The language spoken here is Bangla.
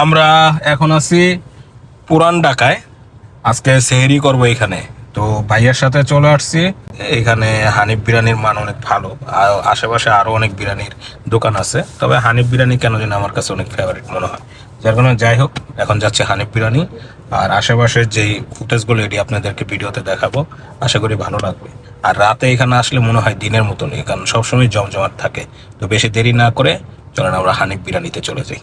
আমরা এখন আছি পুরান ঢাকায়, আজকে সেহরি করবো এখানে। তো ভাইয়ের সাথে চলে আসছি। এখানে হানিফ বিরিয়ানির মান অনেক ভালো, আর আশেপাশে আরো অনেক বিরিয়ানির দোকান আছে, তবে হানিফ বিরিয়ানি কেন যেন আমার কাছে অনেক ফেভারিট মনে হয়। যার কারণে যাই হোক, এখন যাচ্ছে হানিফ বিরিয়ানি। আর আশেপাশের যেই ফুটেজগুলো এটি আপনাদেরকে ভিডিওতে দেখাবো, আশা করি ভালো লাগবে। আর রাতে এখানে আসলে মনে হয় দিনের মতনই, কারণ সবসময় জমজমাট থাকে। তো বেশি দেরি না করে চলেন আমরা হানিফ বিরিয়ানিতে চলে যাই।